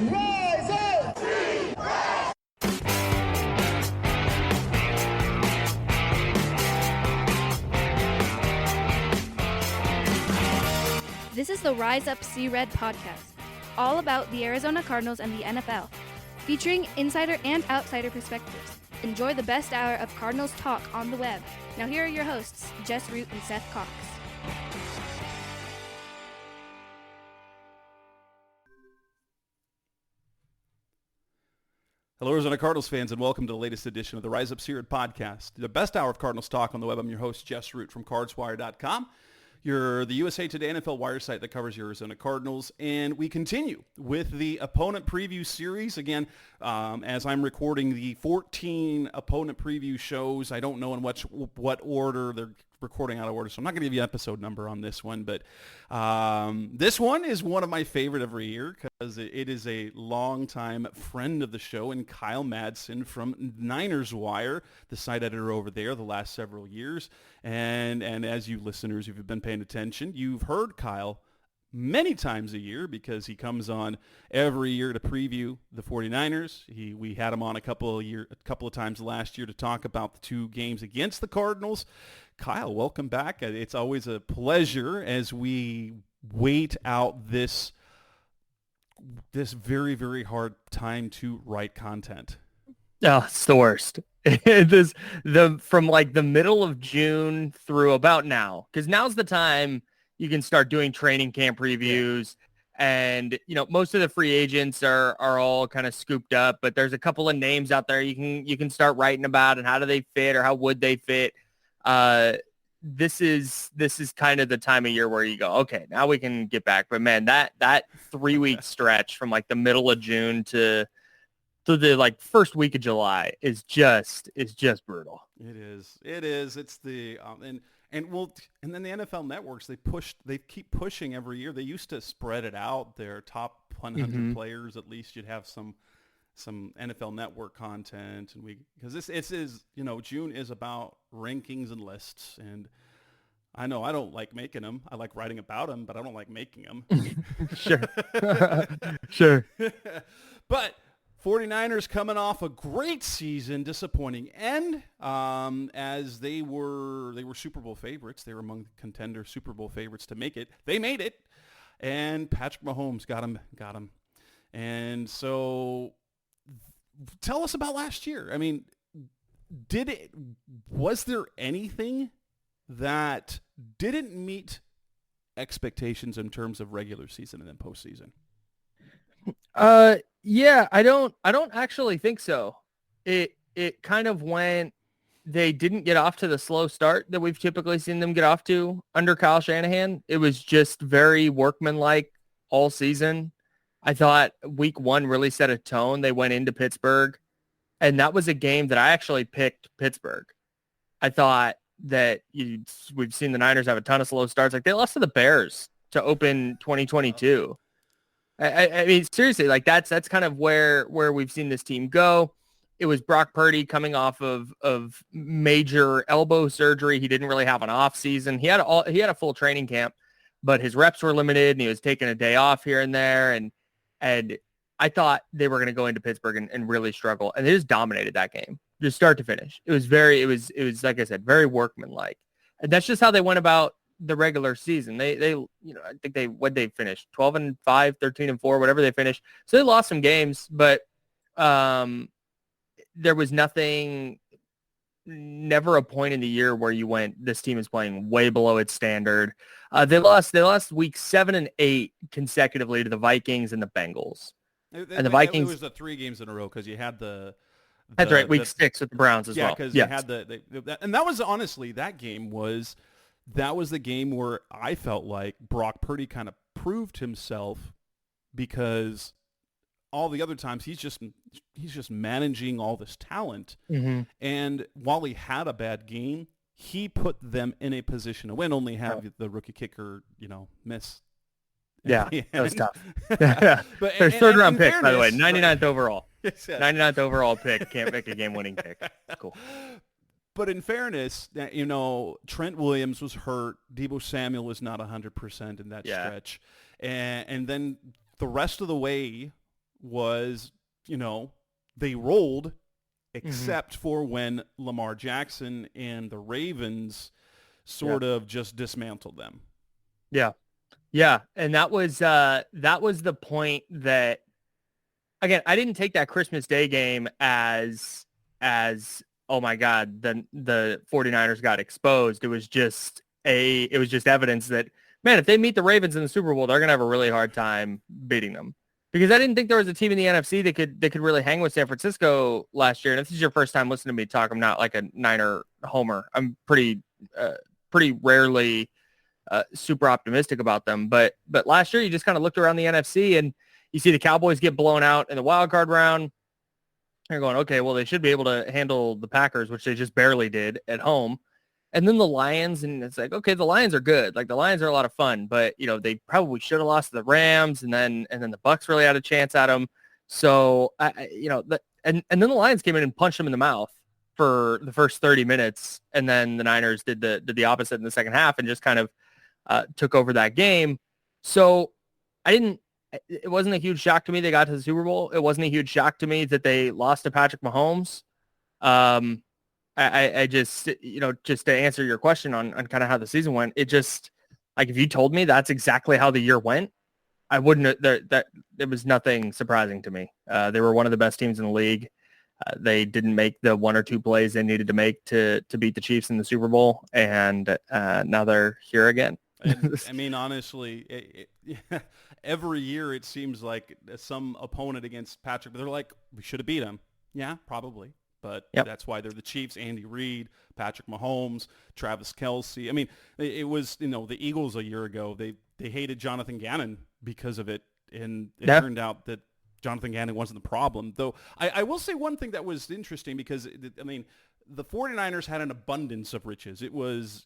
Rise up! This is the Rise Up See Red podcast, all about the Arizona Cardinals and the NFL, featuring insider and outsider perspectives. Enjoy the best hour of Cardinals talk on the web. Now here are your hosts, Jess Root and Seth Cox. Hello, Arizona Cardinals fans, and welcome to the latest edition of the Rise Up See Red podcast, the best hour of Cardinals talk on the web. I'm your host, Jess Root from CardsWire.com. You're the USA Today NFL Wire site that covers your Arizona Cardinals, and we continue with the opponent preview series. Again, as I'm recording the 14 opponent preview shows, I don't know in what order they're recording out of order, so I'm not going to give you an episode number on this one, but this one is one of my favorite every year because it is a longtime friend of the show, and Kyle Madson from Niners Wire, the site editor over there the last several years. And as you listeners, if you've been paying attention, you've heard Kyle many times a year because he comes on every year to preview the 49ers. We had him on a couple of times last year to talk about the two games against the Cardinals. Kyle, welcome back. It's always a pleasure as we wait out this very, very hard time to write content. Oh, it's the worst. From like the middle of June through about now, because now's the time you can start doing training camp previews. And, most of the free agents are all kind of scooped up, but there's a couple of names out there you can start writing about and how do they fit or how would they fit. This is kind of the time of year where you go, okay, now we can get back. But man, that 3-week stretch from like the middle of June to the like first week of July is just brutal. It is. It's the and then the NFL networks, they keep pushing every year. They used to spread it out. Their top 100 players, at least you'd have some NFL network content, and because this is June is about rankings and lists, and I know I don't like making them. I like writing about them, but I don't like making them. Sure. But 49ers coming off a great season, disappointing end, as they were Super Bowl favorites. They were among the contender Super Bowl favorites to make it. They made it, and Patrick Mahomes got him. And so tell us about last year. I mean, was there anything that didn't meet expectations in terms of regular season and then postseason? Yeah, I don't actually think so. It kind of went, they didn't get off to the slow start that we've typically seen them get off to under Kyle Shanahan. It was just very workmanlike all season. I thought week 1 really set a tone. They went into Pittsburgh, and that was a game that I actually picked Pittsburgh. I thought that we've seen the Niners have a ton of slow starts. Like they lost to the Bears to open 2022. I mean, seriously, like that's kind of where we've seen this team go. It was Brock Purdy coming off of major elbow surgery. He didn't really have an off season. He had a full training camp, but his reps were limited, and he was taking a day off here and there. And I thought they were going to go into Pittsburgh and really struggle, and they just dominated that game, just start to finish. It was like I said, very workmanlike, and that's just how they went about the regular season. They I think they finished 12-5, 13-4, whatever they finished. So they lost some games, but there was never a point in the year where you went, this team is playing way below its standard. They lost week 7 and 8 consecutively to the Vikings and the Bengals. And the Vikings, it was the 3 games in a row because you had that's right, week 6 with the Browns as well. Yeah, because you had and that was honestly, that was the game where I felt like Brock Purdy kind of proved himself, because all the other times he's just managing all this talent. Mm-hmm. And while he had a bad game, he put them in a position to win, only have the rookie kicker, miss. Yeah, that was tough. Yeah. But their third round pick, fairness, by the way, 99th overall. 99th overall pick, can't make a game-winning pick. Cool. But in fairness, Trent Williams was hurt. Deebo Samuel was not 100% in that stretch. And then the rest of the way, was, they rolled except for when Lamar Jackson and the Ravens sort of just dismantled them. Yeah. Yeah. And that was the point that, again, I didn't take that Christmas Day game as, oh my God, the 49ers got exposed. It was just evidence that, man, if they meet the Ravens in the Super Bowl, they're going to have a really hard time beating them. Because I didn't think there was a team in the NFC that could really hang with San Francisco last year. And if this is your first time listening to me talk, I'm not like a Niner homer. I'm pretty rarely super optimistic about them. But last year, you just kind of looked around the NFC and you see the Cowboys get blown out in the wild card round. You're going, okay, well, they should be able to handle the Packers, which they just barely did at home. And then the Lions, and it's like, okay, the Lions are good. Like, the Lions are a lot of fun, but, they probably should have lost to the Rams, and then the Bucs really had a chance at them. So, and then the Lions came in and punched them in the mouth for the first 30 minutes, and then the Niners did the opposite in the second half and just kind of took over that game. So it wasn't a huge shock to me they got to the Super Bowl. It wasn't a huge shock to me that they lost to Patrick Mahomes. I just, just to answer your question on kind of how the season went, it just, like, if you told me that's exactly how the year went, I wouldn't, that it was nothing surprising to me. They were one of the best teams in the league. They didn't make the one or two plays they needed to make to beat the Chiefs in the Super Bowl. And now they're here again. And, I mean, honestly, every year it seems like some opponent against Patrick, they're like, we should have beat him. Yeah, probably. But that's why they're the Chiefs. Andy Reid, Patrick Mahomes, Travis Kelce. I mean, it was, the Eagles a year ago. They hated Jonathan Gannon because of it. And it turned out that Jonathan Gannon wasn't the problem. Though I will say one thing that was interesting because, the 49ers had an abundance of riches. It was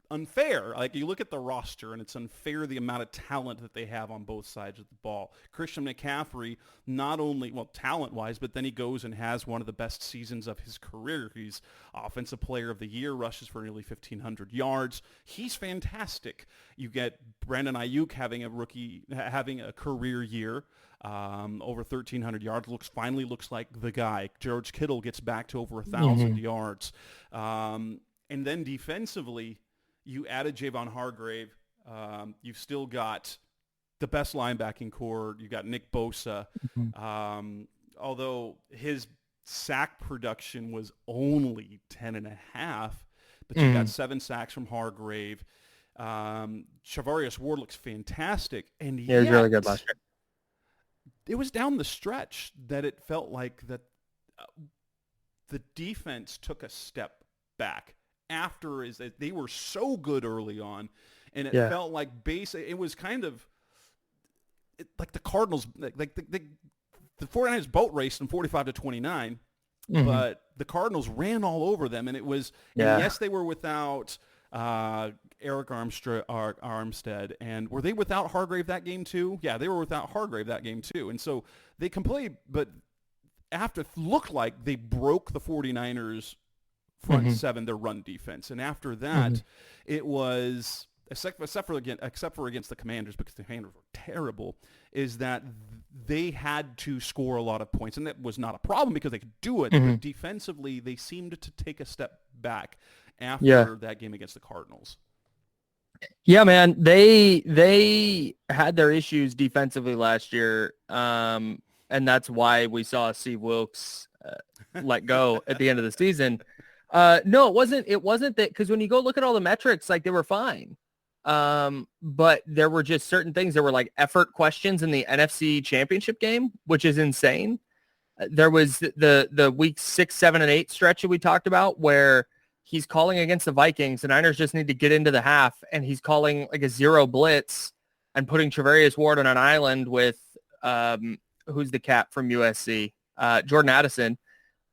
unfair. Like, you look at the roster and it's unfair the amount of talent that they have on both sides of the ball. Christian McCaffrey, not only, talent-wise, but then he goes and has one of the best seasons of his career. He's Offensive Player of the Year, rushes for nearly 1,500 yards. He's fantastic. You get Brandon Ayuk having a career year, over 1,300 yards. Finally looks like the guy. George Kittle gets back to over 1,000 yards. And then defensively, you added Javon Hargrave. You've still got the best linebacking core. You got Nick Bosa. Although his sack production was only 10.5, but you got 7 sacks from Hargrave. Charvarius Ward looks fantastic. And he was really good last year. It was down the stretch that it felt like that the defense took a step back. After is that they were so good early on, and it felt like it was kind of like the Cardinals, like the 49ers boat raced them 45-29, but the Cardinals ran all over them, and it was yes, they were without Eric Armstead, and were they without Hargrave that game too? Yeah, they were without Hargrave that game too, and so they completely, but after looked like they broke the 49ers front seven, their run defense. And after that, it was, except for against the Commanders, because the Commanders were terrible, is that they had to score a lot of points. And that was not a problem because they could do it. But defensively, they seemed to take a step back after that game against the Cardinals. Yeah, man, they had their issues defensively last year. And that's why we saw Steve Wilkes let go at the end of the season. No, it wasn't that, because when you go look at all the metrics, like, they were fine. But there were just certain things that were like effort questions in the NFC Championship game, which is insane. There was the week 6, 7, and 8 stretch that we talked about where he's calling against the Vikings. The Niners just need to get into the half, and he's calling like a zero blitz and putting Charvarius Ward on an island with who's the cat from USC, Jordan Addison,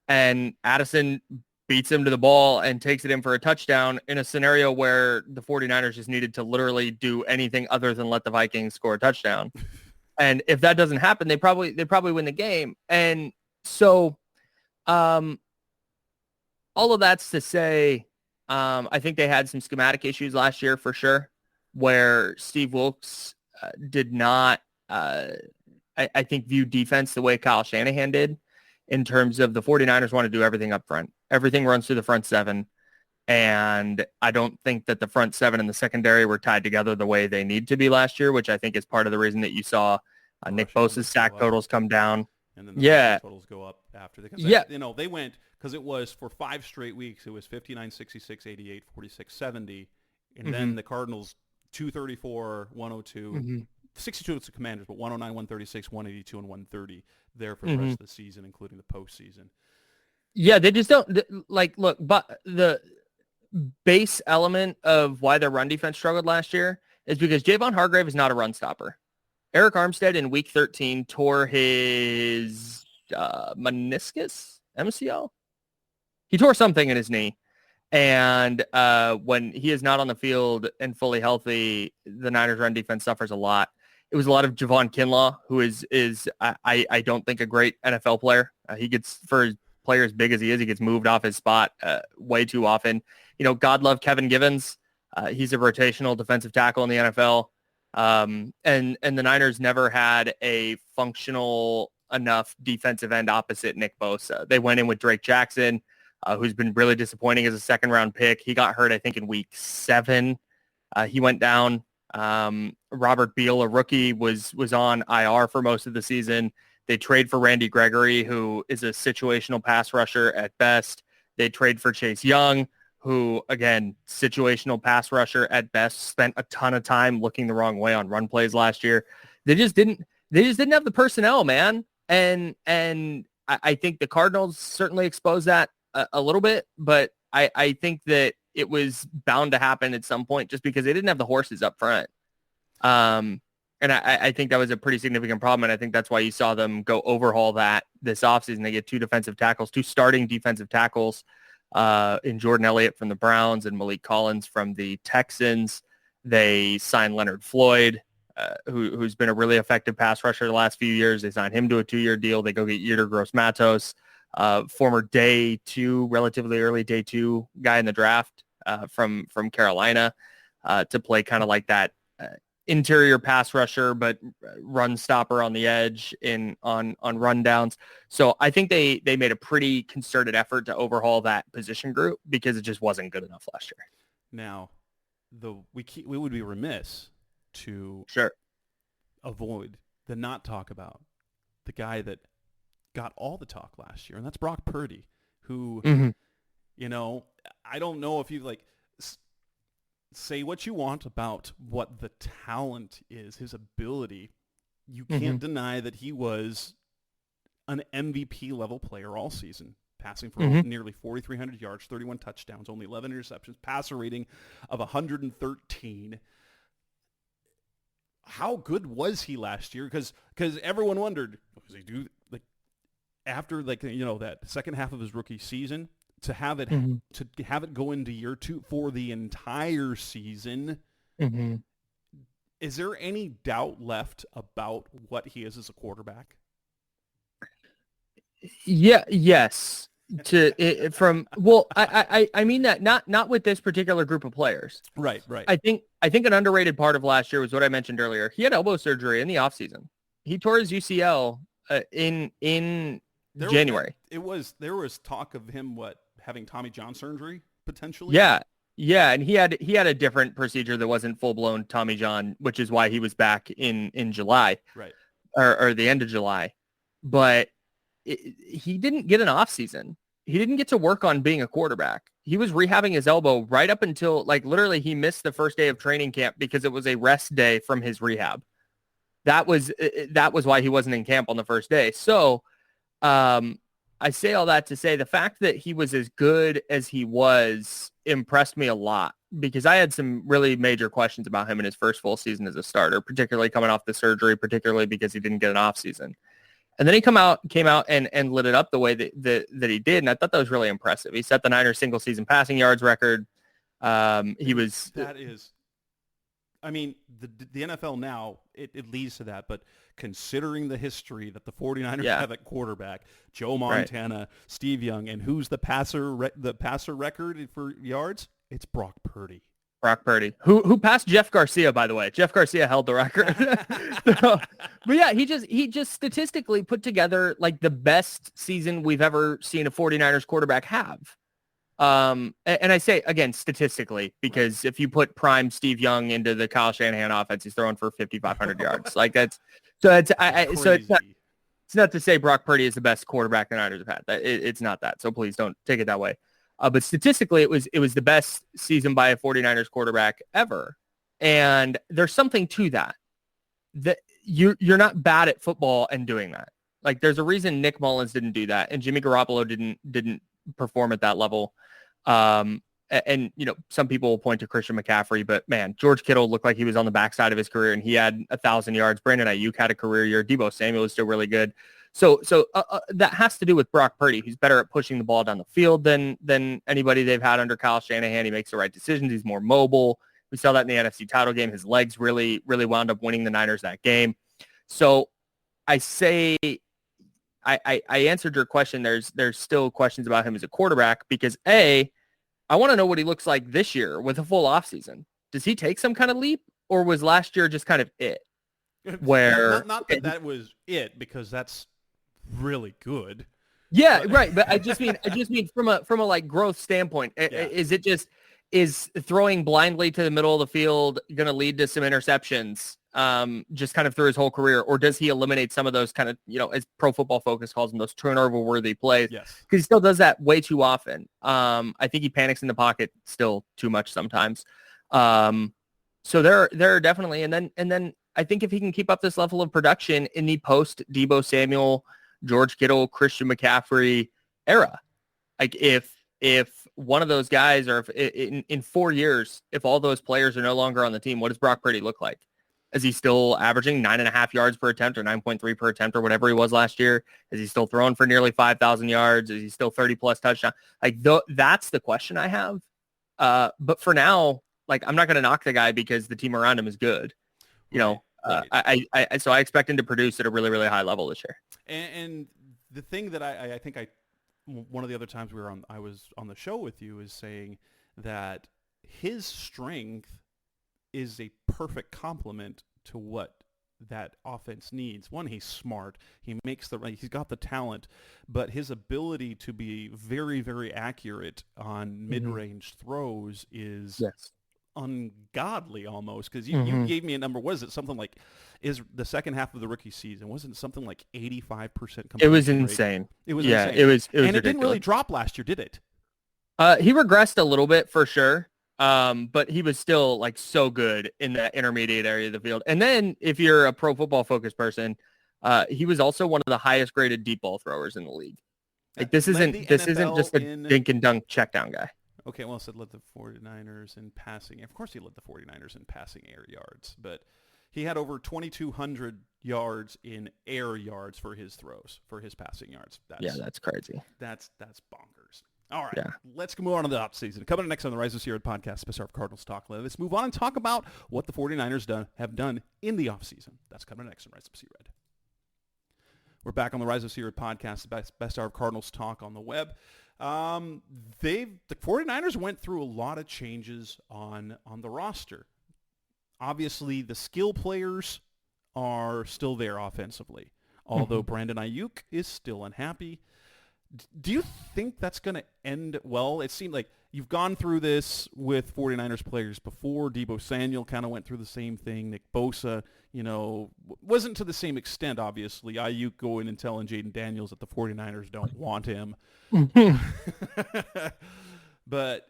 and Addison beats him to the ball and takes it in for a touchdown in a scenario where the 49ers just needed to literally do anything other than let the Vikings score a touchdown. And if that doesn't happen, they probably win the game. And so all of that's to say, I think they had some schematic issues last year for sure, where Steve Wilkes did not I think, viewed defense the way Kyle Shanahan did, in terms of the 49ers want to do everything up front. Everything runs through the front seven. And I don't think that the front seven and the secondary were tied together the way they need to be last year, which I think is part of the reason that you saw Nick Bosa's sack totals come down. And then the totals go up after. They went, because it was for 5 straight weeks, it was 59, 66, 88, 46, 70. And then the Cardinals, 234, 102, 62 to the Commanders, but 109, 136, 182, and 130 there for the rest of the season, including the postseason. Yeah, they just don't, look, but the base element of why their run defense struggled last year is because Javon Hargrave is not a run stopper. Eric Armstead in week 13 tore his meniscus, MCL. He tore something in his knee. And when he is not on the field and fully healthy, the Niners run defense suffers a lot. It was a lot of Javon Kinlaw, who is I don't think a great NFL player. He gets, for a player as big as he is, he gets moved off his spot way too often. God love Kevin Givens. He's a rotational defensive tackle in the NFL. And the Niners never had a functional enough defensive end opposite Nick Bosa. They went in with Drake Jackson, who's been really disappointing as a second-round pick. He got hurt, I think, in week 7. He went down. Robert Beal, a rookie, was on IR for most of the season. They trade for Randy Gregory, who is a situational pass rusher at best. They trade for Chase Young, who, again, situational pass rusher at best, spent a ton of time looking the wrong way on run plays last year. They just didn't have the personnel, man. And I think the Cardinals certainly exposed that a little bit, but I think that it was bound to happen at some point just because they didn't have the horses up front. And I think that was a pretty significant problem, and I think that's why you saw them go overhaul that this offseason. They get 2 starting defensive tackles, in Jordan Elliott from the Browns and Malik Collins from the Texans. They signed Leonard Floyd, who's been a really effective pass rusher the last few years. They signed him to a 2-year deal. They go get Yetur Gross-Matos, former relatively early day 2 guy in the draft from Carolina, to play kind of like that interior pass rusher, but run stopper on the edge on run downs. So I think they made a pretty concerted effort to overhaul that position group because it just wasn't good enough last year. Now, we would be remiss to avoid the not talk about the guy that got all the talk last year, and that's Brock Purdy, who, I don't know if you say what you want about what the talent is, his ability. You can't deny that he was an MVP level player all season, passing for nearly 4,300 yards, 31 touchdowns, only 11 interceptions, passer rating of 113. How good was he last year? Because everyone wondered, was he do after that second half of his rookie season? To have it go into year 2 for the entire season, is there any doubt left about what he is as a quarterback? Yeah. Yes. I mean that not with this particular group of players. Right. I think an underrated part of last year was what I mentioned earlier. He had elbow surgery in the offseason. He tore his UCL in January. There was talk of him having Tommy John surgery potentially. Yeah, and he had a different procedure that wasn't full blown Tommy John, which is why he was back in July, right, or the end of July. But he didn't get an off season. He didn't get to work on being a quarterback. He was rehabbing his elbow right up until literally he missed the first day of training camp because it was a rest day from his rehab. That was why he wasn't in camp on the first day. So, I say all that to say the fact that he was as good as he was impressed me a lot because I had some really major questions about him in his first full season as a starter, particularly coming off the surgery, particularly because he didn't get an off season. And then he came out and lit it up the way that he did. And I thought that was really impressive. He set the Niners single season passing yards record. The NFL now, it leads to that, but considering the history that the 49ers have at quarterback, Joe Montana, Steve Young, and who's the passer record for yards? It's Brock Purdy. Brock Purdy, who passed Jeff Garcia, by the way. Jeff Garcia held the record. So, but yeah, he just statistically put together like the best season we've ever seen a 49ers quarterback have. And I say again statistically because if you put prime Steve Young into the Kyle Shanahan offense, he's throwing for 5,500 yards. Like that's so it's so it's not to say Brock Purdy is the best quarterback the Niners have had. It's not that. So please don't take it that way. But statistically, it was the best season by a 49ers quarterback ever. And there's something to that. That you're not bad at football and doing that. Like there's a reason Nick Mullins didn't do that, and Jimmy Garoppolo didn't perform at that level. And you know, some people will point to Christian McCaffrey, but man, George Kittle looked like he was on the backside of his career, and he had 1,000 yards. Brandon Ayuk had a career year. Deebo Samuel is still really good. So that has to do with Brock Purdy. He's better at pushing the ball down the field than anybody they've had under Kyle Shanahan. He makes the right decisions. He's more mobile. We saw that in the NFC title game. His legs really wound up winning the Niners that game. So I say I answered your question. There's still questions about him as a quarterback because I want to know what he looks like this year with a full offseason. Does he take some kind of leap, or was last year just kind of it? Where not that was it, because that's really good. Yeah, right. But I just mean from a like growth standpoint, is throwing blindly to the middle of the field going to lead to some interceptions just kind of through his whole career? Or does he eliminate some of those kind of, you know, as Pro Football Focus calls them, those turnover worthy plays? Yes. Because he still does that way too often. I think he panics in the pocket still too much sometimes. So there are definitely, and then I think if he can keep up this level of production in the post Deebo Samuel, George Kittle, Christian McCaffrey era, like if one of those guys, or if in 4 years, if all those players are no longer on the team, what does Brock Purdy look like? Is he still averaging 9.5 yards per attempt or 9.3 per attempt or whatever he was last year? Is he still throwing for nearly 5,000 yards? Is he still 30 plus touchdowns? Like that's the question I have. But for now, like I'm not going to knock the guy because the team around him is good. You know, so I expect him to produce at a really, really high level this year. And the thing that I think one of the other times I was on the show with you is saying that his strength is a perfect complement to what that offense needs. One, he's smart. He's got the talent, but his ability to be very, very accurate on mid-range throws is ungodly almost, because you gave me a number. What is it? Something like, is the second half of the rookie season, wasn't something like 85% completion It was rate? insane. It was insane. It was and ridiculous. It didn't really drop last year, did it? He regressed a little bit for sure. But he was still like so good in that intermediate area of the field. And then if you're a Pro Football Focus person, he was also one of the highest graded deep ball throwers in the league. Like this isn't just a dink and dunk check down guy. Okay, well, it led the 49ers in passing. Of course he led the 49ers in passing air yards, but he had over 2,200 yards in air yards for his throws, for his passing yards. That's crazy. That's bonkers. All right, let's move on to the offseason. Coming up next on the Rise of Sierra podcast, special of Cardinals Talk. Let's move on and talk about what the 49ers have done in the offseason. That's coming next on Rise of Sierra. We're back on the Rise of Sierra podcast, the best hour of Cardinals Talk on the web. The 49ers went through a lot of changes on the roster. Obviously, the skill players are still there offensively, although Brandon Ayuk is still unhappy. Do you think that's going to end well? It seemed like you've gone through this with 49ers players before. Deebo Samuel kind of went through the same thing. Nick Bosa, wasn't to the same extent, obviously. Ayuk going and telling Jaden Daniels that the 49ers don't want him. But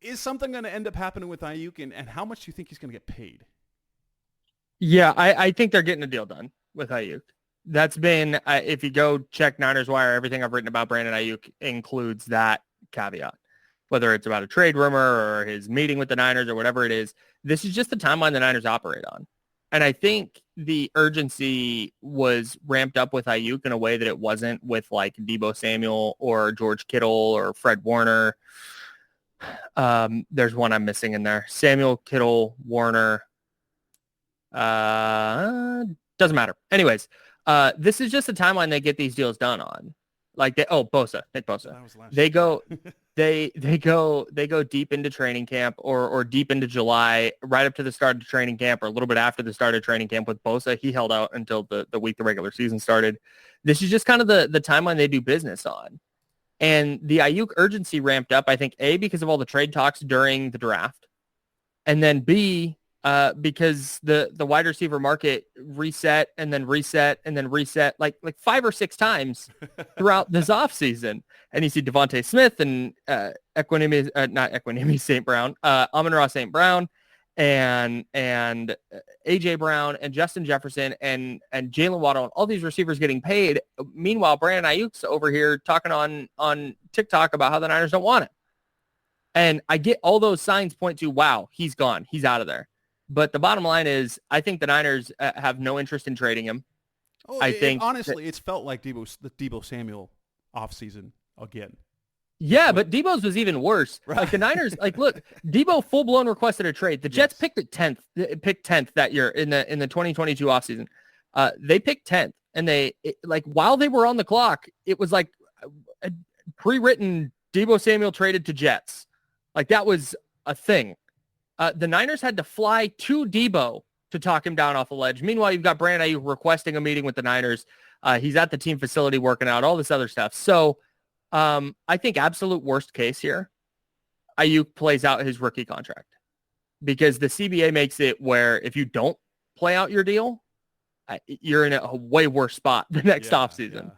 is something going to end up happening with Ayuk, and how much do you think he's going to get paid? Yeah, I think they're getting a deal done with Ayuk. That's been, if you go check Niners Wire, everything I've written about Brandon Ayuk includes that caveat. Whether it's about a trade rumor or his meeting with the Niners or whatever it is, this is just the timeline the Niners operate on. And I think the urgency was ramped up with Ayuk in a way that it wasn't with like Deebo Samuel or George Kittle or Fred Warner. There's one I'm missing in there. Samuel, Kittle, Warner. Doesn't matter. Anyways, this is just a timeline they get these deals done on. Like Nick Bosa. They go, they go deep into training camp or deep into July, right up to the start of training camp or a little bit after the start of training camp with Bosa. He held out until the week the regular season started. This is just kind of the timeline they do business on. And the Ayuk urgency ramped up, I think, A, because of all the trade talks during the draft, and then B, because the wide receiver market reset and then reset and then reset like 5 or 6 times throughout this offseason. And you see Devontae Smith and not Equanimous St. Brown, Amon-Ra St. Brown and A.J. Brown and Justin Jefferson and Jalen Waddle and all these receivers getting paid. Meanwhile, Brandon Ayuk's over here talking on TikTok about how the Niners don't want him. And I get all those signs point to, wow, he's gone. He's out of there. But the bottom line is, I think the Niners have no interest in trading him. Honestly, it's felt like the Deebo Samuel offseason again. Yeah, but Debo's was even worse. Right. Like the Niners, look, Debo full-blown requested a trade. The Jets picked 10th that year in the 2022 offseason. They picked 10th, and while they were on the clock, it was like a pre-written Deebo Samuel traded to Jets. Like that was a thing. The Niners had to fly to Debo to talk him down off the ledge. Meanwhile, you've got Brandon Ayuk requesting a meeting with the Niners. He's at the team facility working out, all this other stuff. So I think absolute worst case here, Ayuk plays out his rookie contract because the CBA makes it where if you don't play out your deal, you're in a way worse spot the next offseason. Yeah.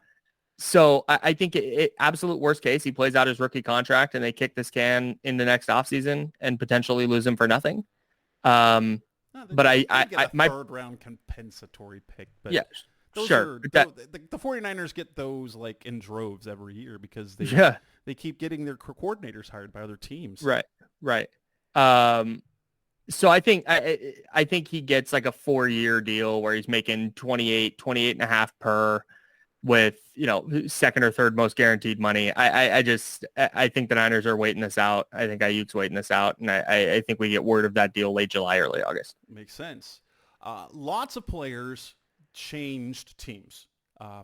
So I think it absolute worst case, he plays out his rookie contract and they kick this can in the next offseason and potentially lose him for nothing. My third round compensatory pick. But yeah, sure. The 49ers get those like in droves every year because they keep getting their coordinators hired by other teams. Right. So I think he gets like a 4-year deal where he's making 28 and a half per with, second or third most guaranteed money. I think the Niners are waiting this out. I think Ayuk's waiting this out. And I think we get word of that deal late July, early August. Makes sense. Lots of players changed teams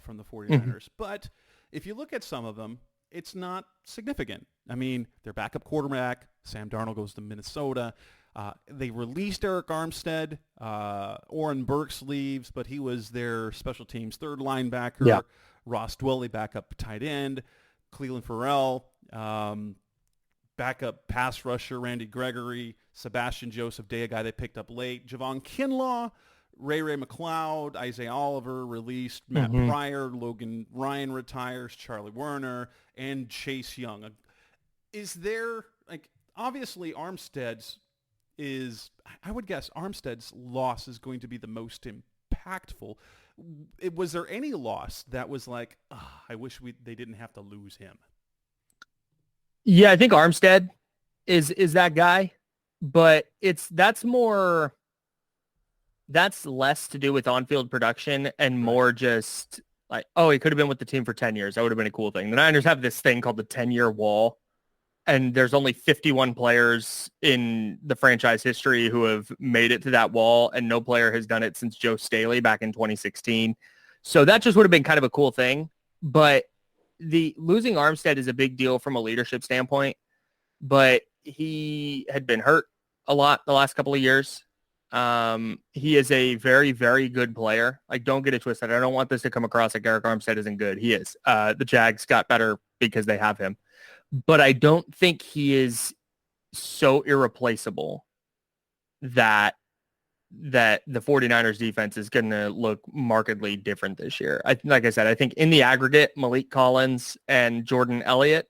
from the 49ers. But if you look at some of them, it's not significant. I mean, their backup quarterback, Sam Darnold, goes to Minnesota. They released Eric Armstead. Oren Burks leaves, but he was their special teams third linebacker. Yeah. Ross Dwelley, backup tight end. Cleveland Farrell, backup pass rusher. Randy Gregory. Sebastian Joseph Day, a guy they picked up late. Javon Kinlaw. Ray McLeod. Isaiah Oliver released. Matt Pryor. Logan Ryan retires. Charlie Werner. And Chase Young. Is there, obviously Armstead's I would guess Armstead's loss is going to be the most impactful. Was there any loss that was like, I wish they didn't have to lose him? Yeah, I think Armstead is that guy, but that's less to do with on-field production and more just like, he could have been with the team for 10 years. That would have been a cool thing. The Niners have this thing called the 10-year wall. And there's only 51 players in the franchise history who have made it to that wall, and no player has done it since Joe Staley back in 2016. So that just would have been kind of a cool thing. But the losing Armstead is a big deal from a leadership standpoint. But he had been hurt a lot the last couple of years. He is a very, very good player. Don't get it twisted. I don't want this to come across like Eric Armstead isn't good. He is. The Jags got better because they have him. But I don't think he is so irreplaceable that the 49ers defense is going to look markedly different this year. Like I said, I think in the aggregate, Malik Collins and Jordan Elliott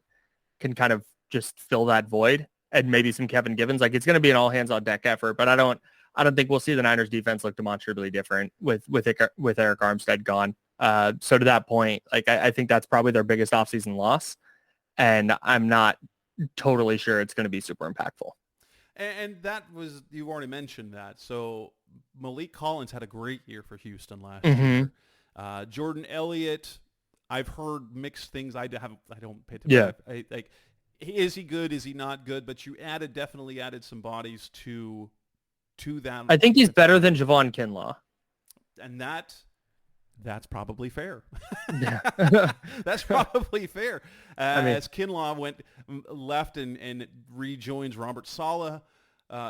can kind of just fill that void, and maybe some Kevin Givens. It's going to be an all hands on deck effort, but I don't think we'll see the Niners defense look demonstrably different with Eric Armstead gone. So to that point, I think that's probably their biggest offseason loss. And I'm not totally sure it's going to be super impactful. And that was, you already mentioned that. So Malik Collins had a great year for Houston last year. Jordan Elliott, I've heard mixed things. I don't pay attention. Yeah. Is he good? Is he not good? But you definitely added some bodies to that. I think he's better than Javon Kinlaw. And that That's probably fair. Yeah. That's probably fair. I mean, As Kinlaw left and rejoins Robert Saleh,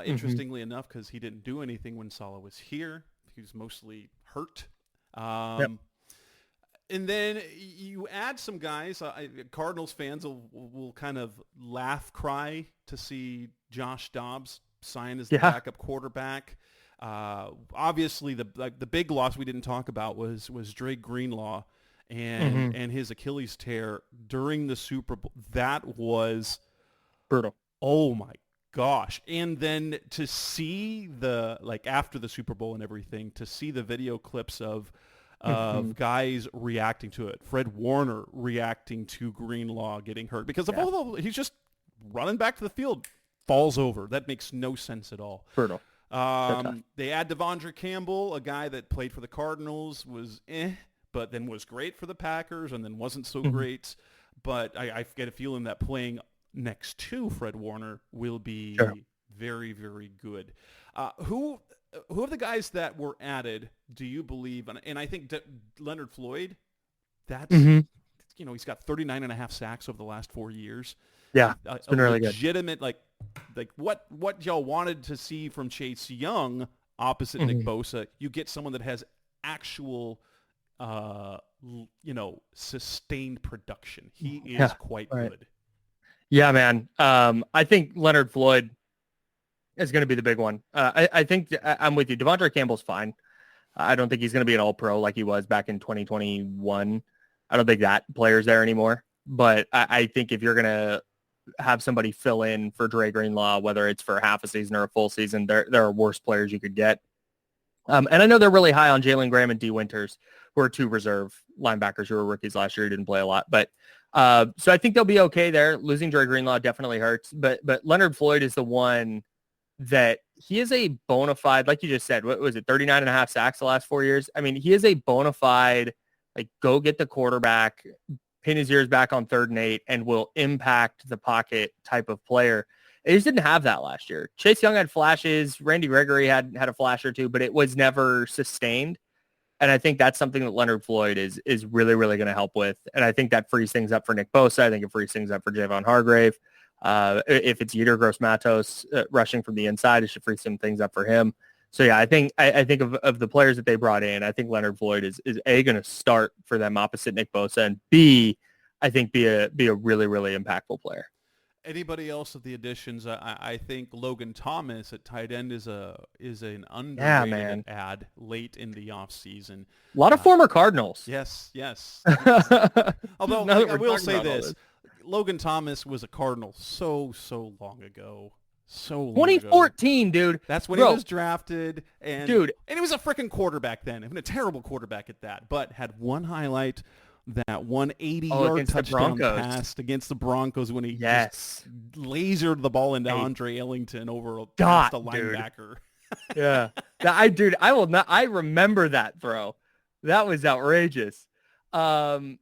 interestingly enough, because he didn't do anything when Saleh was here. He was mostly hurt. Yep. And then you add some guys. Cardinals fans will kind of laugh, cry to see Josh Dobbs sign as the backup quarterback. Obviously, the big loss we didn't talk about was Drake Greenlaw and his Achilles tear during the Super Bowl. That was brutal. Oh my gosh! And then to see after the Super Bowl and everything, to see the video clips of guys reacting to it. Fred Warner reacting to Greenlaw getting hurt because of he's just running back to the field, falls over. That makes no sense at all. Brutal. They add Devondre Campbell, a guy that played for the Cardinals, was but then was great for the Packers and then wasn't so great. But I get a feeling that playing next to Fred Warner will be very, very good. Who of the guys that were added do you believe, and I think Leonard Floyd, that's, he's got 39 and a half sacks over the last 4 years. Yeah, it's been really good. Legitimate, like what y'all wanted to see from Chase Young opposite Nick Bosa, you get someone that has actual, sustained production. He is quite good. Yeah, man. I think Leonard Floyd is going to be the big one. I think I'm with you. Devondre Campbell's fine. I don't think he's going to be an all-pro like he was back in 2021. I don't think that player's there anymore. But I think if you're going to have somebody fill in for Dre Greenlaw, whether it's for half a season or a full season, there are worse players you could get. And I know they're really high on Jalen Graham and D. Winters, who are two reserve linebackers who were rookies last year who didn't play a lot. But so I think they'll be okay there. Losing Dre Greenlaw definitely hurts. But Leonard Floyd is the one that he is a bona fide, like you just said, what was it, 39 and a half sacks the last 4 years? I mean, he is a bona fide, go get the quarterback, pin his ears back on 3rd and 8, and will impact the pocket type of player. They just didn't have that last year. Chase Young had flashes. Randy Gregory had a flash or two, but it was never sustained. And I think that's something that Leonard Floyd is really, really going to help with. And I think that frees things up for Nick Bosa. I think it frees things up for Javon Hargrave. If it's Yetur Gross-Matos rushing from the inside, it should free some things up for him. So yeah, I think of the players that they brought in, I think Leonard Floyd is A, going to start for them opposite Nick Bosa, and B, I think be a really, really impactful player. Anybody else of the additions? I think Logan Thomas at tight end is an underrated add late in the offseason. A lot of former Cardinals. Yes. Although I will say this. Logan Thomas was a Cardinal so long ago. 2014, dude. That's when he was drafted. And he was a freaking quarterback then. Even a terrible quarterback at that. But had one highlight, that 180-yard touchdown pass against the Broncos when he just lasered the ball into Andre Ellington over past a linebacker. Yeah. I remember that throw. That was outrageous. So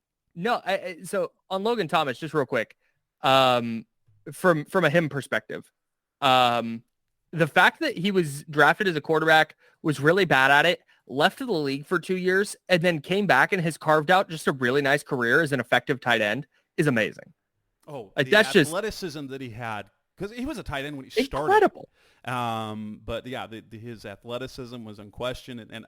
on Logan Thomas, just real quick, from a him perspective, the fact that he was drafted as a quarterback, was really bad at it, left the league for 2 years, and then came back and has carved out just a really nice career as an effective tight end is amazing. Oh, that's athleticism that he had, because he was a tight end when he started. Incredible. But yeah, his athleticism was in question, and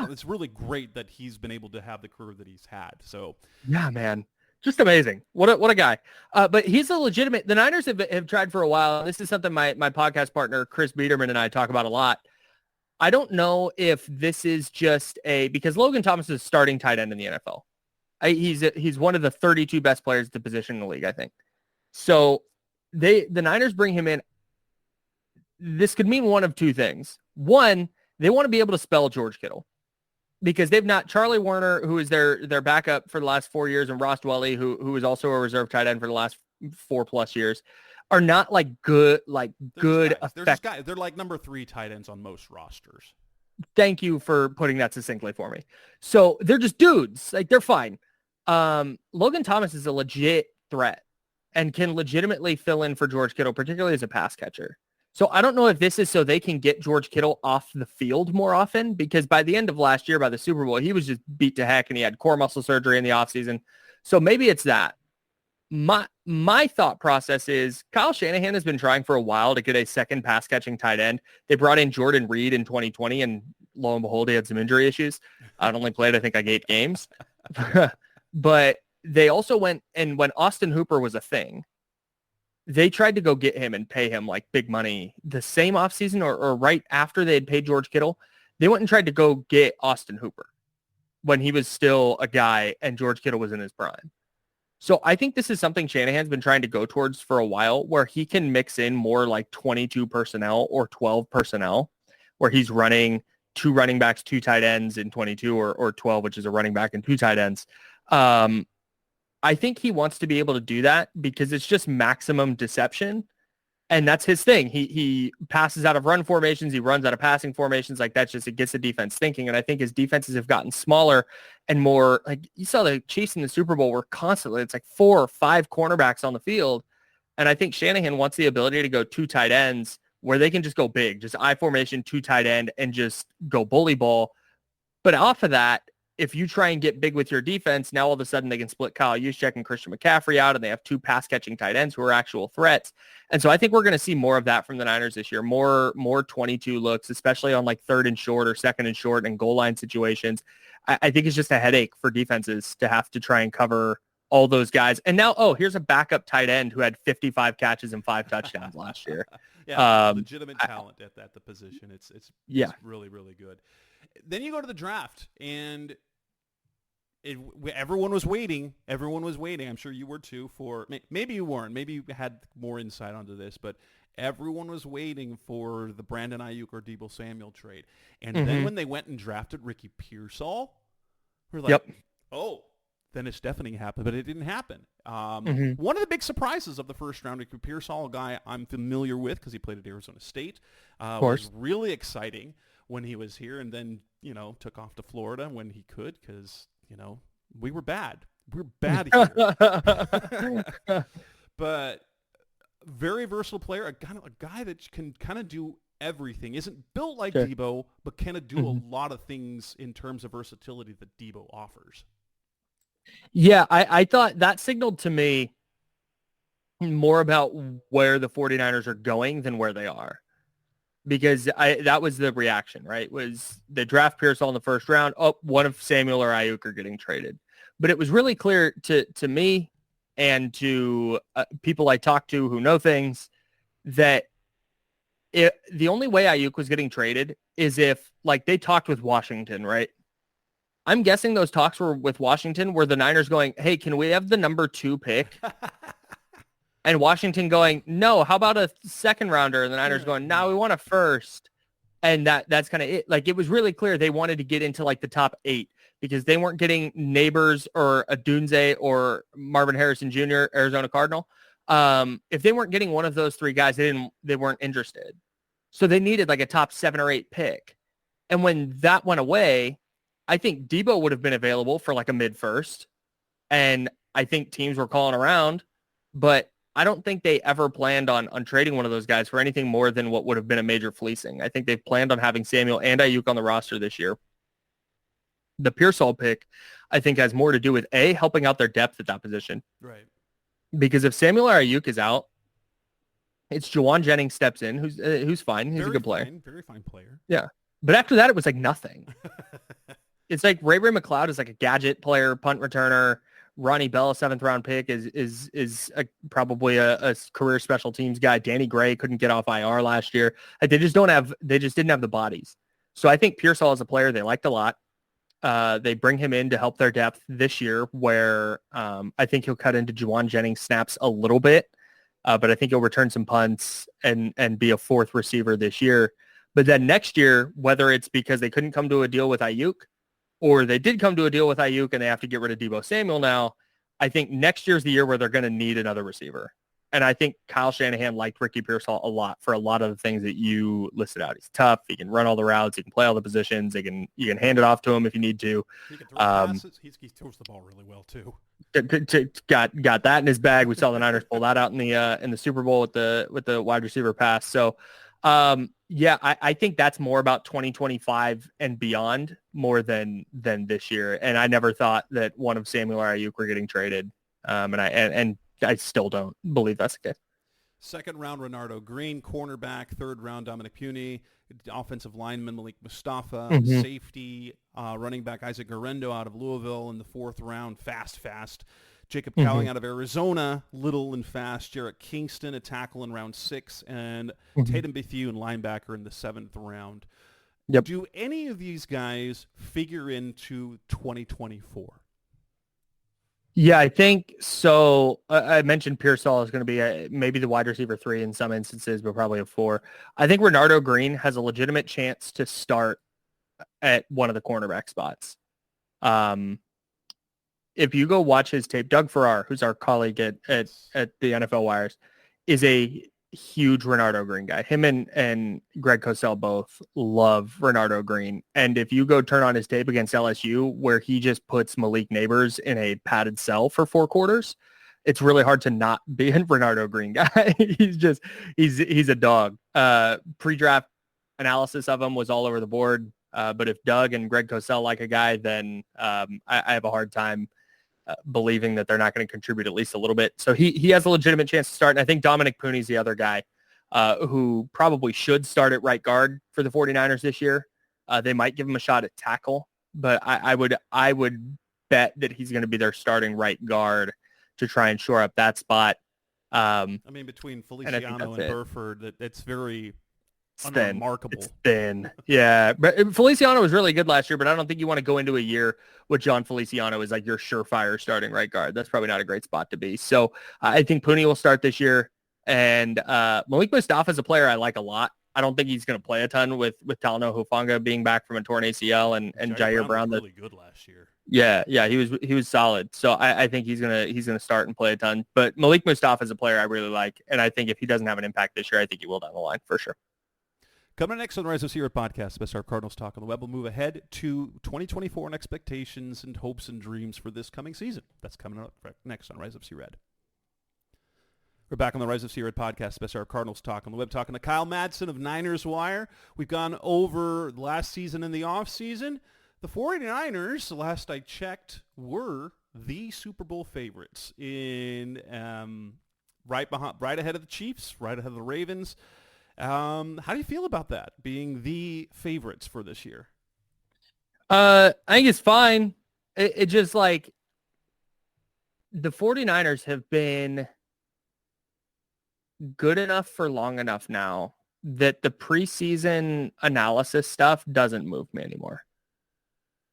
it's really great that he's been able to have the career that he's had. So yeah, man, just amazing. What a guy. But he's a legitimate. The Niners have tried for a while. This is something my podcast partner Chris Biederman and I talk about a lot. I don't know if this is just because Logan Thomas is a starting tight end in the NFL. He's one of the 32 best players at the position in the league, I think. So the Niners bring him in. This could mean one of two things. One, they want to be able to spell George Kittle, because they've not Charlie Warner, who is their backup for the last 4 years, and Ross Dwelly, who is also a reserve tight end for the last 4+ years, are not good. They're like number 3 tight ends on most rosters. Thank you for putting that succinctly for me. So they're just dudes. They're fine. Logan Thomas is a legit threat and can legitimately fill in for George Kittle, particularly as a pass catcher. So I don't know if this is so they can get George Kittle off the field more often, because by the end of last year, by the Super Bowl, he was just beat to heck and he had core muscle surgery in the offseason. So maybe it's that. My thought process is Kyle Shanahan has been trying for a while to get a second pass catching tight end. They brought in Jordan Reed in 2020 and lo and behold, he had some injury issues. I only played, I think, 8 games. But they also went, and when Austin Hooper was a thing, they tried to go get him and pay him like big money the same offseason or right after they had paid George Kittle. They went and tried to go get Austin Hooper when he was still a guy and George Kittle was in his prime. So I think this is something Shanahan's been trying to go towards for a while, where he can mix in more like 22 personnel or 12 personnel, where he's running 2 running backs, 2 tight ends in 22 or 12, which is a running back and 2 tight ends. I think he wants to be able to do that because it's just maximum deception. And that's his thing. He passes out of run formations. He runs out of passing formations. Like that's just, it gets the defense thinking. And I think his defenses have gotten smaller and more, like you saw the Chiefs in the Super Bowl were constantly, it's like 4 or 5 cornerbacks on the field. And I think Shanahan wants the ability to go 2 tight ends where they can just go big, just I formation, 2 tight end and just go bully ball. But off of that, if you try and get big with your defense, now all of a sudden they can split Kyle Juszczyk and Christian McCaffrey out, and they have 2 pass-catching tight ends who are actual threats. And so I think we're going to see more of that from the Niners this year, more 22 looks, especially on like 3rd and short or 2nd and short and goal line situations. I think it's just a headache for defenses to have to try and cover all those guys. And now, here's a backup tight end who had 55 catches and 5 touchdowns last year. Legitimate talent at the position. It's really, really good. Then you go to the draft, and everyone was waiting. Everyone was waiting. I'm sure you were too. For maybe you weren't. Maybe you had more insight onto this, but everyone was waiting for the Brandon Ayuk or Deebo Samuel trade. And then when they went and drafted Ricky Pearsall, we're like, oh, then it's definitely happened, but it didn't happen. One of the big surprises of the first round, Ricky Pearsall, a guy I'm familiar with because he played at Arizona State, was really exciting when he was here, and then took off to Florida when he could because we were bad. We were bad here. But very versatile player, a guy that can kind of do everything. Isn't built like Deebo, but kind of do a lot of things in terms of versatility that Deebo offers. Yeah, I thought that signaled to me more about where the 49ers are going than where they are. Because that was the reaction, right? Was they draft Pearsall in the first round? Oh, one of Samuel or Ayuk are getting traded. But it was really clear to me and to people I talked to who know things that the only way Ayuk was getting traded is if like they talked with Washington, right? I'm guessing those talks were with Washington where the Niners going, hey, can we have the number 2 pick? And Washington going, no, how about a 2nd rounder? And the Niners going, no, we want a 1st. And that's kind of it. Like, it was really clear they wanted to get into like the top 8 because they weren't getting Neighbors or Adunze or Marvin Harrison Jr., Arizona Cardinal. If they weren't getting one of those 3 guys, they weren't interested. So they needed like a top 7 or 8 pick. And when that went away, I think Deebo would have been available for like a mid-first. And I think teams were calling around, but I don't think they ever planned on trading one of those guys for anything more than what would have been a major fleecing. I think they've planned on having Samuel and Ayuk on the roster this year. The Pearsall pick, I think, has more to do with, helping out their depth at that position. Right. Because if Samuel or Ayuk is out, it's Juwan Jennings steps in, who's fine. He's a good player. Very fine player. Yeah. But after that, it was like nothing. It's like Ray McLeod is like a gadget player, punt returner. Ronnie Bell, a 7th-round pick, is probably a career special teams guy. Danny Gray couldn't get off IR last year. Like, they just didn't have the bodies. So I think Pearsall is a player they liked a lot. They bring him in to help their depth this year, where I think he'll cut into Juwan Jennings snaps a little bit, but I think he'll return some punts and be a 4th receiver this year. But then next year, whether it's because they couldn't come to a deal with Ayuk, or they did come to a deal with Ayuk and they have to get rid of Deebo Samuel now, I think next year's the year where they're going to need another receiver. And I think Kyle Shanahan liked Ricky Pearsall a lot for a lot of the things that you listed out. He's tough. He can run all the routes. He can play all the positions. You can hand it off to him if you need to. He can throw passes. He throws the ball really well too. Got that in his bag. We saw the Niners pull that out in the Super Bowl with the wide receiver pass. So Yeah, I think that's more about 2025 and beyond more than this year. And I never thought that one of Samuel or Ayuk were getting traded. And I still don't believe that's the case. Second round, Renardo Green, cornerback. Third round, Dominic Puni, offensive lineman Malik Mustafa, Mhm. safety, running back Isaac Garendo out of Louisville in the fourth round, fast. Jacob Cowling Mhm. out of Arizona, little and fast. Jarrett Kingston, a tackle in round 6, and Mhm. Tatum Bethune, linebacker in the 7th round. Yep. Do any of these guys figure into 2024? Yeah, I think so. I mentioned Pearsall is going to be maybe the wide receiver 3 in some instances, but probably a 4. I think Renardo Green has a legitimate chance to start at one of the cornerback spots. Um, if you go watch his tape, Doug Farrar, who's our colleague Yes. at the NFL Wires, is a huge Renardo Green guy. Him and Greg Cosell both love Renardo Green. And if you go turn on his tape against LSU, where he just puts Malik Neighbors in a padded cell for 4 quarters, it's really hard to not be a Renardo Green guy. he's a dog. Pre-draft analysis of him was all over the board. But if Doug and Greg Cosell like a guy, then I have a hard time believing that they're not going to contribute at least a little bit. So he has a legitimate chance to start. And I think Dominic Puni's the other guy who probably should start at right guard for the 49ers this year. They might give him a shot at tackle, but I would bet that he's going to be their starting right guard to try and shore up that spot. I mean, between And I think Feliciano that's and it. Burford, it's very It's thin. unremarkable. It's thin. Yeah. But Feliciano was really good last year, but I don't think you want to go into a year with John Feliciano as like your surefire starting right guard. That's probably not a great spot to be. So I think Puni will start this year. And Malik Mustafa is a player I like a lot. I don't think he's going to play a ton with Talano Hufanga being back from a torn ACL and Jair Brown. Was really good last year. Yeah, he was solid. So I think he's gonna start and play a ton. But Malik Mustafa is a player I really like, and I think if he doesn't have an impact this year, I think he will down the line for sure. Coming next on the Rise of Sierra podcast, Best Our Cardinals Talk on the Web. We'll move ahead to 2024 and expectations and hopes and dreams for this coming season. That's coming up next on Rise of Sierra. We're back on the Rise of Sierra podcast, Best Our Cardinals Talk on the Web, talking to Kyle Madson of Niners Wire. We've gone over last season and the offseason. The 49ers, last I checked, were the Super Bowl favorites in right ahead of the Chiefs, right ahead of the Ravens. How do you feel about that, being the favorites for this year? I think it's fine. It just like the 49ers have been good enough for long enough now that the preseason analysis stuff doesn't move me anymore.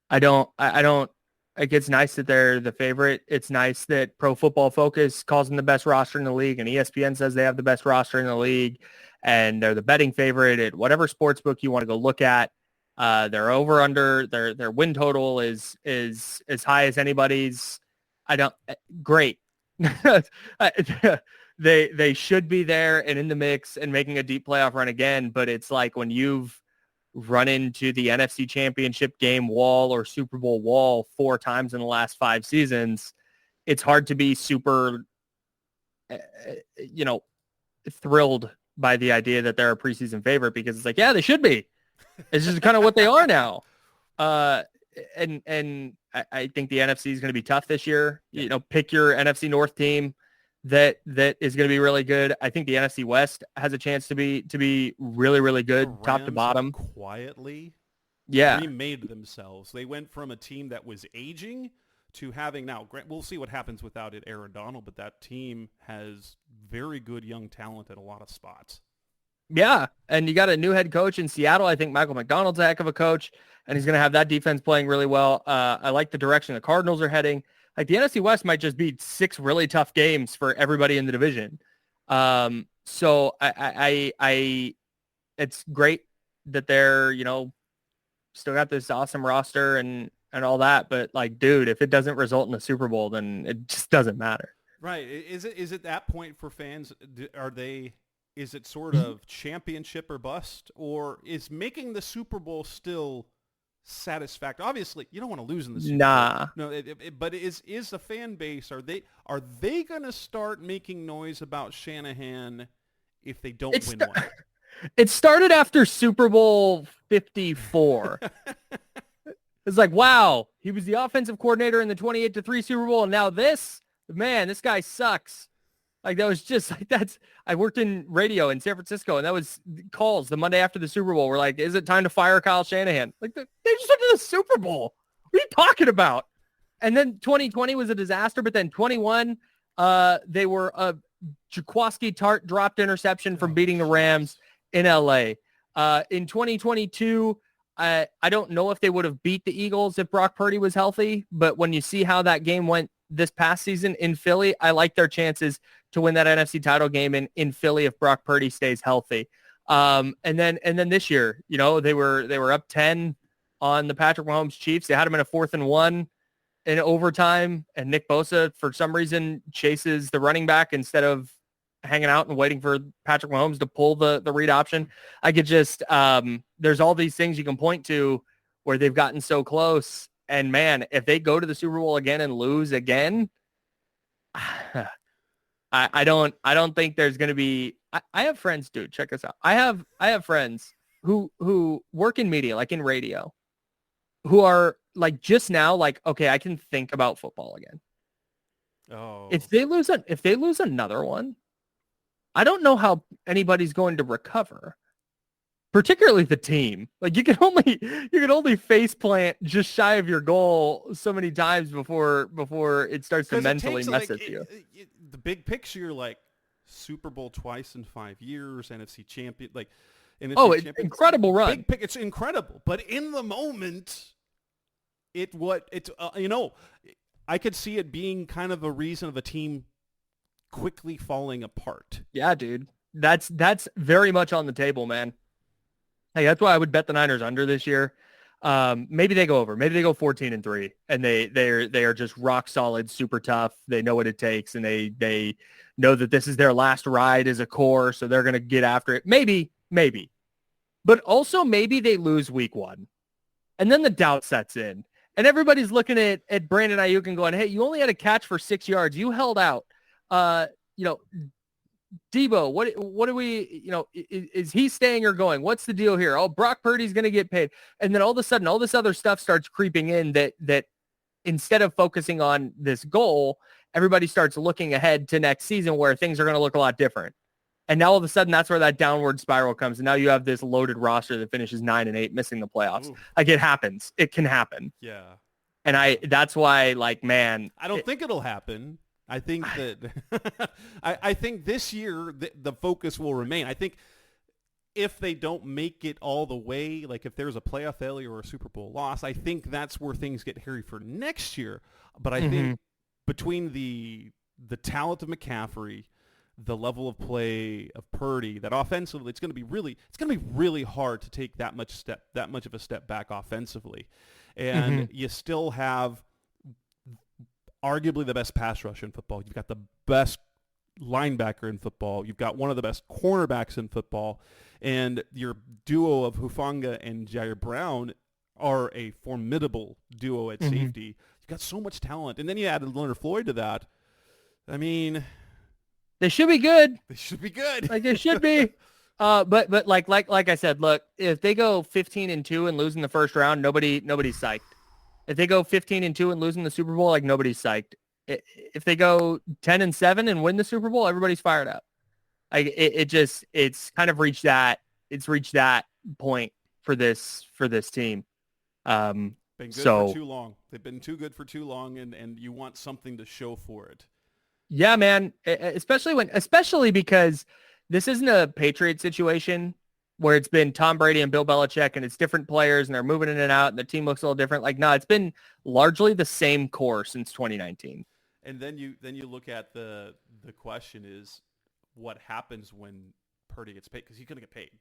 I don't, like, it's nice that they're the favorite. It's nice that Pro Football Focus calls them the best roster in the league and ESPN says they have the best roster in the league and they're the betting favorite at whatever sports book you want to go look at. Their over under their win total is as high as anybody's. Great. They should be there and in the mix and making a deep playoff run again. But it's like when you've run into the NFC Championship game wall or Super Bowl wall 4 times in the last 5 seasons, it's hard to be super, thrilled by the idea that they're a preseason favorite because it's like, yeah, they should be. It's just kind of what they are now. And I think the NFC is going to be tough this year. Yeah. Pick your NFC North team that is going to be really good. I think the NFC West has a chance to be really, really good, top to bottom. Quietly remade themselves. They went from a team that was aging to having now, we'll see what happens without it, Aaron Donald, but that team has very good young talent at a lot of spots. Yeah, and you got a new head coach in Seattle. I think Michael McDonald's a heck of a coach, and he's going to have that defense playing really well. I like the direction the Cardinals are heading. Like the NFC West might just be 6 really tough games for everybody in the division. So I it's great that they're, still got this awesome roster and all that. But like, dude, if it doesn't result in a Super Bowl, then it just doesn't matter. Right. Is it that point for fans? Is it sort of championship or bust, or is making the Super Bowl still satisfactory? Obviously, you don't want to lose in the Super Bowl. No, but is the fan base, are they going to start making noise about Shanahan if they don't win one? It started after Super Bowl 54. It's like, wow, he was the offensive coordinator in the 28-3 Super Bowl, and now this guy sucks. Like, that was just like, I worked in radio in San Francisco, and that was calls the Monday after the Super Bowl. We're like, is it time to fire Kyle Shanahan? Like, they just went to the Super Bowl. What are you talking about? And then 2020 was a disaster, but then 21, they were a Jaquoski Tart dropped interception from beating the Rams in LA. In 2022, I don't know if they would have beat the Eagles if Brock Purdy was healthy, but when you see how that game went this past season in Philly, I like their chances to win that NFC title game in Philly if Brock Purdy stays healthy. And then this year, they were up 10 on the Patrick Mahomes Chiefs. They had them in a 4th and 1 in overtime, and Nick Bosa, for some reason, chases the running back instead of hanging out and waiting for Patrick Mahomes to pull the read option. I could just, there's all these things you can point to where they've gotten so close. And man, if they go to the Super Bowl again and lose again, I don't think there's going to be, I have friends, dude, check this out. I have friends who work in media, like in radio, who are like just now, like, okay, I can think about football again. Oh, If they lose another one, I don't know how anybody's going to recover, particularly the team. Like, you can only face plant just shy of your goal so many times before it starts to mentally mess with you. The big picture, like Super Bowl twice in 5 years, NFC champion, like NFC it's incredible run. It's incredible, but in the moment, I could see it being kind of a reason of a team quickly falling apart. Yeah, dude. That's very much on the table, man. Hey, that's why I would bet the Niners under this year. Maybe they go over. Maybe they go 14-3, and they are just rock solid, super tough. They know what it takes, and they know that this is their last ride as a core, so they're going to get after it. Maybe. But also maybe they lose week 1, and then the doubt sets in. And everybody's looking at Brandon Ayuk and going, hey, you only had a catch for 6 yards. You held out. Debo, what do we, is he staying or going? What's the deal here? Oh, Brock Purdy's going to get paid. And then all of a sudden, all this other stuff starts creeping in that instead of focusing on this goal, everybody starts looking ahead to next season where things are going to look a lot different. And now all of a sudden, that's where that downward spiral comes. And now you have this loaded roster that finishes 9-8, missing the playoffs. Ooh. Like, it happens. It can happen. Yeah. And that's why, like, man. I don't think it'll happen. I think that I think this year the focus will remain. I think if they don't make it all the way, like if there's a playoff failure or a Super Bowl loss, I think that's where things get hairy for next year. But I think between the talent of McCaffrey, the level of play of Purdy, that offensively it's going to be really hard to take that much of a step back offensively. And you still have arguably the best pass rush in football. You've got the best linebacker in football. You've got one of the best cornerbacks in football. And your duo of Hufanga and Jair Brown are a formidable duo at safety. You've got so much talent. And then you added Leonard Floyd to that. I mean, they should be good. They should be good. Like, they should be. But like I said, look, if they go 15-2 and lose in the first round, nobody's psyched. If they go 15-2 and losing the Super Bowl, like, nobody's psyched. If they go 10-7 and win the Super Bowl, everybody's fired up. Like, it's kind of reached that point for this team. Been good for too long. They've been too good for too long, and you want something to show for it. Yeah, man. Especially because this isn't a Patriot situation where it's been Tom Brady and Bill Belichick and it's different players and they're moving in and out and the team looks a little different. Like, no, it's been largely the same core since 2019. And then you look at the question is what happens when Purdy gets paid, because he's going to get paid.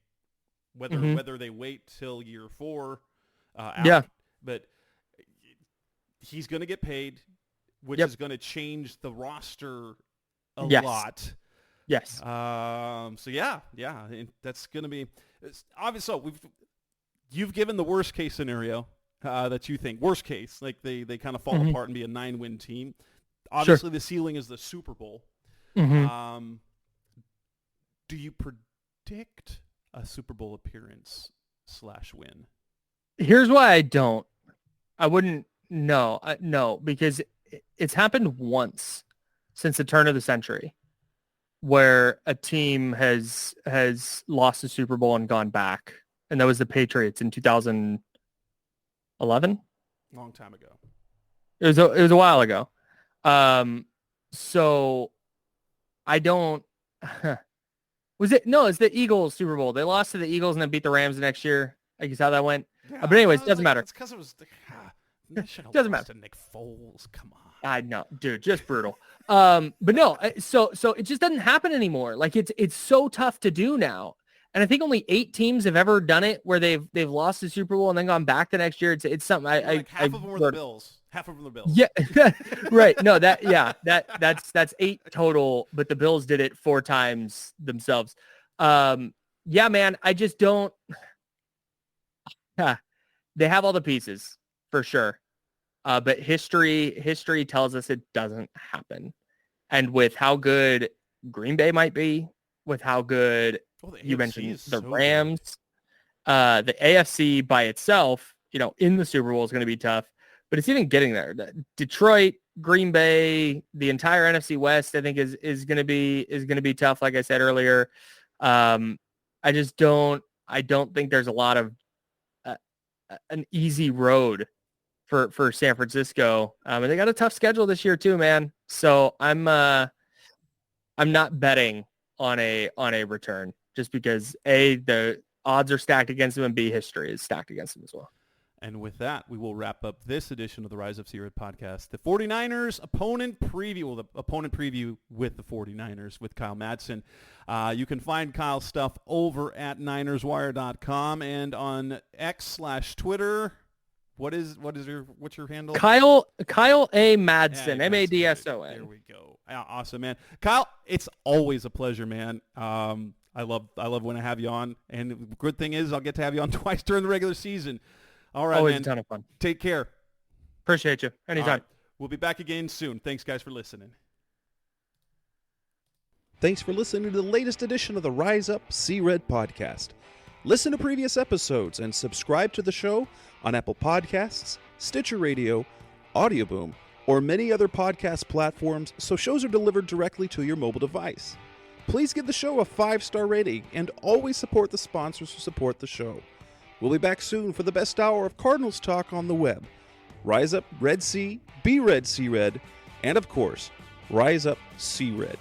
Whether they wait till year 4. But he's going to get paid, which is going to change the roster a lot. Yes. So yeah, that's going to be obvious. So you've given the worst case scenario that you think worst case, like they kind of fall apart and be a 9-win team. Obviously, the ceiling is the Super Bowl. Do you predict a Super Bowl appearance / win? Here's why I don't. I wouldn't. No, no, because it's happened once since the turn of the century where a team has lost the Super Bowl and gone back, and that was the Patriots in 2011. Long time ago. It was a while ago. So I don't. Was it? No, it's the Eagles Super Bowl. They lost to the Eagles and then beat the Rams the next year. I guess how that went. Yeah, But anyways, doesn't matter. It's because it was. Doesn't matter. To Nick Foles, come on. I know, dude, just brutal. But no, so it just doesn't happen anymore. Like it's so tough to do now. And I think only 8 teams have ever done it where they've lost the Super Bowl and then gone back the next year. It's something half of them were the Bills. Half of them were the Bills. Yeah, right. No, that's 8 total, but the Bills did it 4 times themselves. Yeah, man, I just don't. They have all the pieces for sure. But history tells us it doesn't happen. And with how good Green Bay might be, with how good you mentioned the Rams, the AFC by itself, in the Super Bowl is going to be tough, but it's even getting there. Detroit, Green Bay, the entire NFC West, I think is going to be tough. Like I said earlier, I don't think there's a lot of an easy road for San Francisco. And they got a tough schedule this year too, man. So I'm not betting on a return just because A, the odds are stacked against them, and B, history is stacked against them as well. And with that, we will wrap up this edition of the Rise Up C-Red podcast. The 49ers opponent preview, with the 49ers with Kyle Madson. You can find Kyle's stuff over at NinersWire.com and on X/Twitter. What's your handle? Kyle A. Madson, Madson. There we go. Awesome, man. Kyle, it's always a pleasure, man. I love when I have you on, and the good thing is I'll get to have you on twice during the regular season. All right, always man. a ton of fun. Take care. Appreciate you. Anytime. Right. We'll be back again soon. Thanks, guys, for listening. Thanks for listening to the latest edition of the Rise Up C-Red podcast. Listen to previous episodes and subscribe to the show on Apple Podcasts, Stitcher Radio, Audioboom, or many other podcast platforms so shows are delivered directly to your mobile device. Please give the show a 5-star rating and always support the sponsors who support the show. We'll be back soon for the best hour of Cardinals talk on the web. Rise Up Red C, be Red C-Red, and of course, Rise Up C-Red.